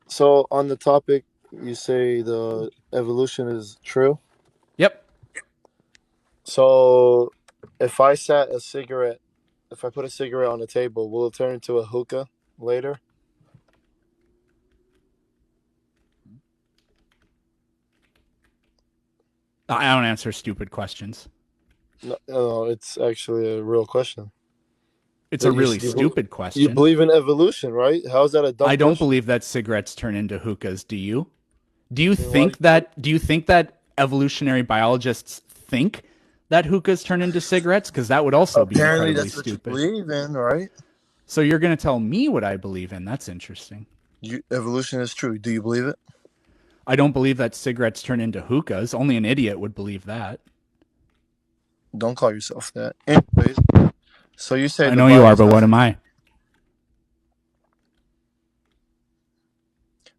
So on the topic, you say the evolution is true. Yep. So if I sat a cigarette, if I put a cigarette on the table, will it turn into a hookah later? I don't answer stupid questions. No, no, it's actually a real question. It's a really You stupid you question. believe in evolution, right? How is that a dumb I don't question? believe that cigarettes turn into hookahs. Do you? Do you Then why do think you believe? that? Do you think that evolutionary biologists think that hookahs turn into cigarettes? Because that would also be Apparently, incredibly that's what you stupid. believe in, right? So you're going to tell me what I believe in? That's interesting. Evolution is true. Do you believe it? I don't believe that cigarettes turn into hookahs. Only an idiot would believe that. Don't call yourself that. Anyways, so you say I the know you are, Bible's but not what am true. I?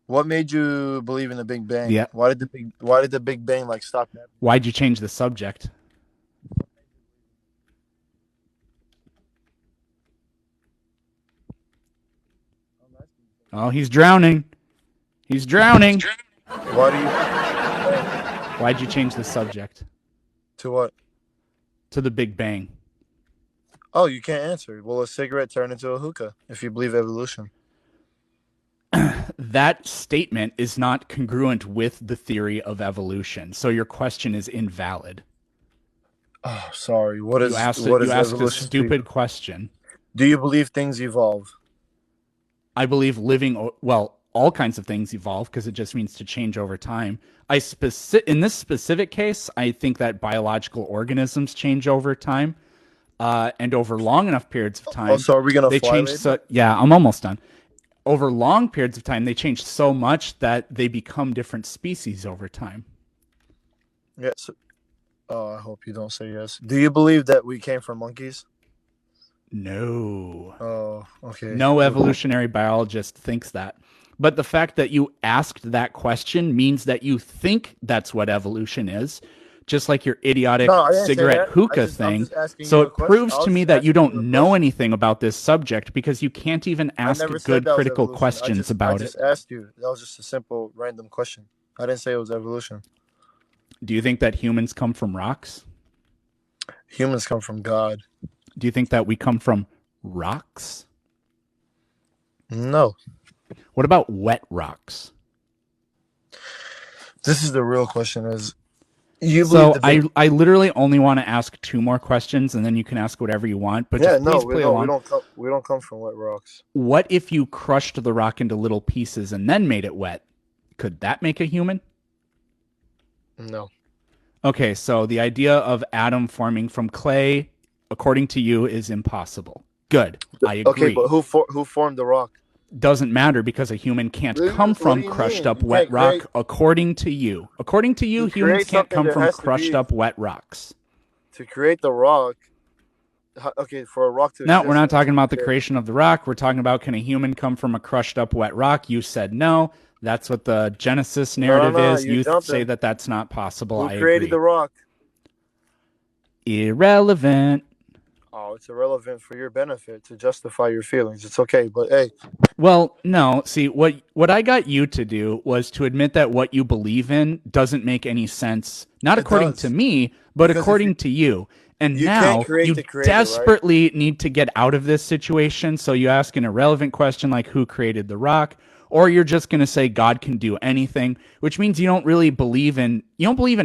What made you believe in the Big Bang? Yeah. Why did the Big Bang like stop happening? Why'd you change the subject? Oh, he's drowning. He's drowning. Why do you think Why'd you change the subject to what? to the Big Bang? Oh, you can't answer. Will a cigarette turn into a hookah if you believe evolution? That statement is not congruent with the theory of evolution. So your question is invalid. Oh, sorry. You asked What you is asked a evolution to you? stupid question. Do you believe things evolve? I believe all kinds of things evolve because it just means to change over time. In this specific case, I think that biological organisms change over time, and over long enough periods of Oh, time, so are we gonna they fly change. later? So yeah, I'm almost done. Over long periods of time, they change so much that they become different species over time. Yes. Oh, I hope you don't say yes. Do you believe that we came from monkeys? No. Oh, okay. No evolutionary biologist thinks that. But the fact that you asked that question means that you think that's what evolution is, just like your No, idiotic I didn't say cigarette that. hookah I'm thing. just asking So you a it question. proves I to was me just that you asking don't you a know question. anything about this subject because you can't even I ask never said good that was critical evolution. questions I about it. just asked you. That was just a simple random question. I didn't say it was evolution. Do you think that humans come from rocks? Humans come from God. Do you think that we come from rocks? No. What about wet rocks? This is the real question is you believe So the big I literally only want to ask two more questions and then you can ask whatever you want, but Yeah, just please play we along. don't come from wet rocks. What if you crushed the rock into little pieces and then made it wet? Could that make a human? No. Okay, so the idea of Adam forming from clay, according to you, is impossible. Good. I Okay, but agree. who formed the rock? Doesn't matter because a human can't come What do from you crushed mean? up You wet can't create rock, according to you. According to you, to humans create can't something come there from has to crushed be up wet rocks. to create the rock. Okay, for a rock to No, we're exist, not it has talking to be about the created. creation of the rock. We're talking about can a human come from a crushed up wet rock? You said no. That's what the Genesis No, narrative no, is. you're You say jumping. that that's not possible. Who I created the agree. rock? Irrelevant. Oh, it's irrelevant for your benefit to justify your feelings. It's okay, but hey, Well, no. See, what I got you to do was to admit that what you believe in doesn't make any sense, not it according to does me, but because if according to you. And you can't now create you the creator, right? desperately need to get out of this situation. So you ask an irrelevant question like who created the rock, or you're just going to say God can do anything, which means you don't believe in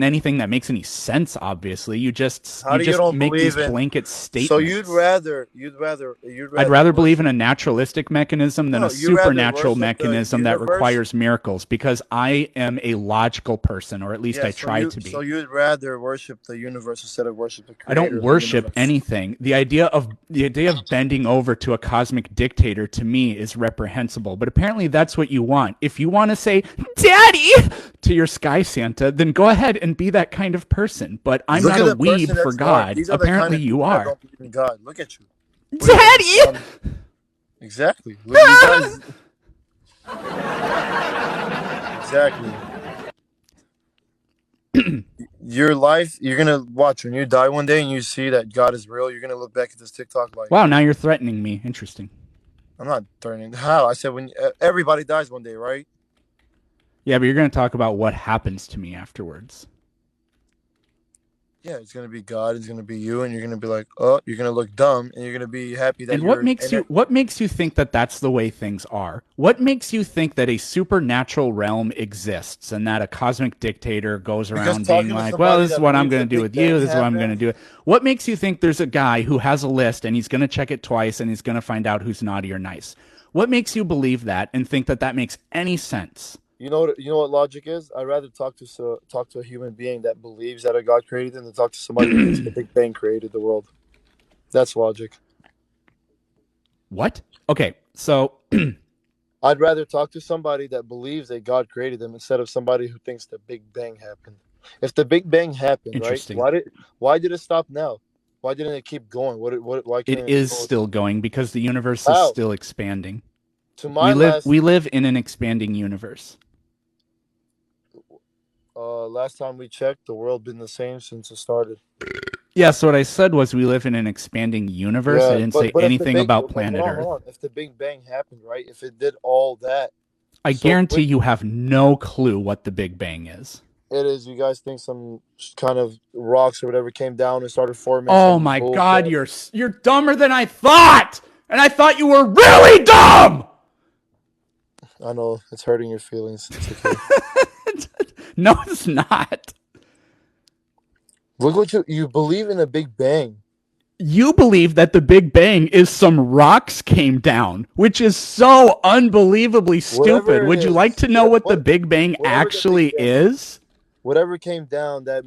anything that makes any sense. Obviously, How you do you just don't make these believe in? blanket So statements. you'd I'd rather rather believe in worship. a naturalistic mechanism than No, a you rather supernatural worship the mechanism that universe. requires miracles because I am a logical person, or at least Yeah, I try to so be. you'd rather worship the universe instead of worship the I don't creator of the worship universe. anything. The idea of bending over to a cosmic dictator to me is reprehensible. But apparently that's what you want. If you want to say "Daddy" to your sky Santa, then go ahead and be that kind of person. But I'm Look not at a the person weeb for that's not. God. These are the kind Apparently of you people that are. don't believe in God. Look at you. What are you like a Daddy. son? Exactly. Look, you guys. Exactly. Your life, you're gonna watch when you die one day and you see that God is real. You're gonna look back at this TikTok like, Wow, now you're threatening me. Interesting. I'm not turning. How? I said when everybody dies one day, right? Yeah, but you're going to talk about what happens to me afterwards. Yeah, it's gonna be God. It's gonna be you, and you're gonna be like, oh, you're gonna look dumb, and you're gonna be happy that And what you're makes in it. you think that that's the way things are? What makes you think that a supernatural realm exists and that a cosmic dictator goes Because around being talking to like, "Well, somebody this is that what I'm believes going the to do Big with you. Bang This is what I'm going to happened. do." What makes you think there's a guy who has a list and he's going to check it twice and he's going to find out who's naughty or nice? What makes you believe that and think that that makes any sense? You know what logic is? I'd rather talk to a human being that believes that a God created them than talk to somebody who thinks the Big Bang created the world. That's logic. What? Okay, so I'd rather talk to somebody that believes that God created them instead of somebody who thinks the Big Bang happened. If the Big Bang happened, right? interesting. Why did it stop now? Why didn't it keep going? Why It couldn't it is go? still going because the universe is How? still expanding. To my We live in an expanding universe. last time we checked, the world been the same since it started. Yeah, so what I said was we live in an expanding universe. I Yeah, didn't say but if the anything big about but planet hold Earth. on, if the Big Bang happened, right? If it did all that I so guarantee quick, you have no clue what the Big Bang is. it is. You guys think some kind of rocks or whatever came down and started forming Oh some my god, bullcrap? you're dumber than I thought. And I thought you were really dumb. I know it's hurting your feelings. It's okay. No, it's not. Look what you believe in a Big Bang. You believe that the Big Bang is some rocks came down, which is so unbelievably stupid. Whatever it Would you like is, to know what the Big Bang whatever the Big actually Bang is, is? whatever came down that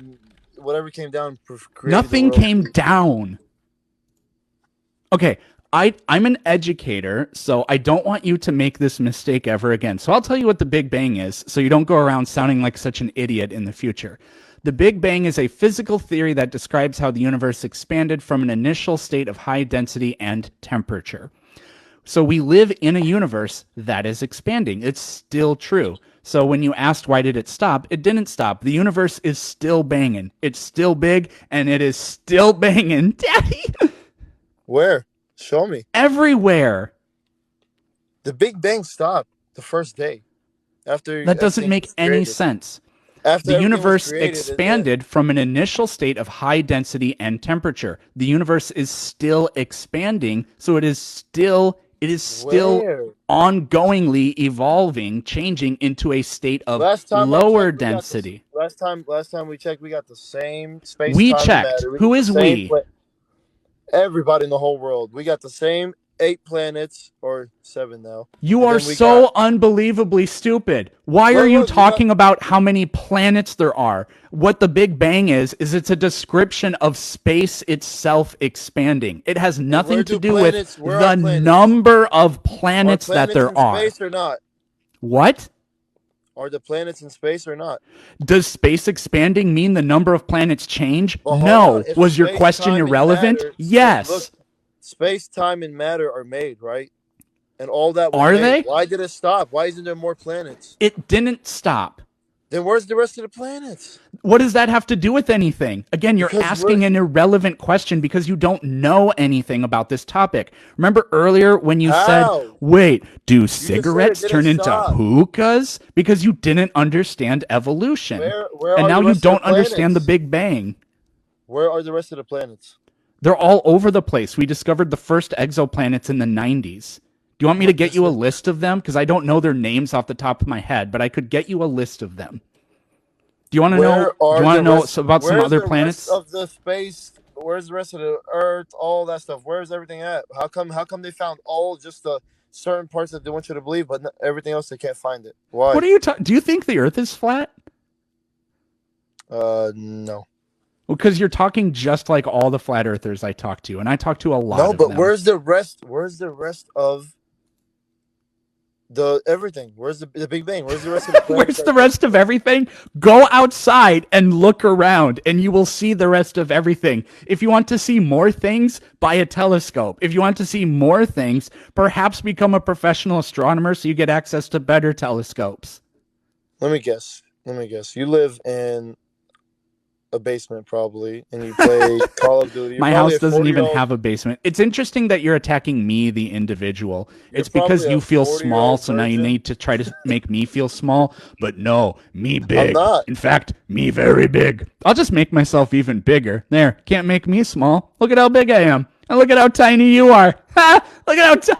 whatever came down created the Nothing world. came down. Okay, I'm an educator, so I don't want you to make this mistake ever again. So I'll tell you what the Big Bang is, so you don't go around sounding like such an idiot in the future. The Big Bang is a physical theory that describes how the universe expanded from an initial state of high density and temperature. So we live in a universe that is expanding. It's still true. So when you asked why did it stop, it didn't stop. The universe is still banging. It's still big and it is still banging. Daddy, Where? Show me. everywhere. The Big Bang stopped the first day after That doesn't everything make was any created. sense. After The everything was universe created, expanded from an initial state of high density and temperature. The universe is still expanding, so it is still where? ongoingly evolving, changing into a state of Last time I lower checked, we got this. density. Last time we checked, we got the same space, We time, and checked. matter. We Who got the is same. we? Everybody in the whole world. We got the same 8 planets or 7 now, You and are then we got. so unbelievably stupid. Why are you Look, we got. talking about how many planets there are? What the Big Bang is it's a description of space itself expanding. It has nothing to do with Where are the planets? number of Are planets that planets there in are. space or not? What? Are the planets in space or not? Does space expanding mean the number of planets change? But hold on. No. If Was your space, question time, and irrelevant? matter, look, Yes. space, time, and matter are made, right? And all that was Are made. they? Why did it stop? Why isn't there more planets? It didn't stop. Then where's the rest of the planets? What does that have to do with anything? Again, you're Because we're asking an irrelevant question because you don't know anything about this topic. Remember earlier when you said, how? wait, do You just said it cigarettes didn't turn into stop. hookahs? Because you didn't understand evolution. Where And are now the you rest of the don't understand the planets? Big Bang. Where are the rest of the planets? They're all over the place. We discovered the first exoplanets in the 90s. Do you want me to get This you a is list of them? Because I don't know their names off the top of my head, but I could get you a list of them. Do you want to know? where Do you are want the to know rest? about some Where's other the rest planets? of the space? Where's the rest of the Earth? All that stuff. Where's everything at? How come? How come they found all just the certain parts that they want you to believe, but everything else they can't find it? What Why? are you talking? Do you think the Earth is flat? No. Well, because you're talking just like all the flat earthers I talk to, and I talk to a lot No, of but them. where's the rest? Where's the rest of the everything? Where's the Big Bang? Where's the rest of the planets? Where's the rest of everything? Go outside and look around, and you will see the rest of everything. If you want to see more things, buy a telescope. If you want to see more things, perhaps become a professional astronomer so you get access to better telescopes. Let me guess. You live in a basement probably, and you play Call of Duty. You're My probably house a doesn't 40 year even old. have a basement. It's interesting that you're attacking me, the individual. You're It's because probably you a feel 40 year small, old so now you virgin. need to try to make me feel small. But no, me I'm big. not. In fact, me very big. I'll just make myself even bigger. There, can't make me small. Look at how big I am. And look at how tiny you are. Ha! Look at how tiny.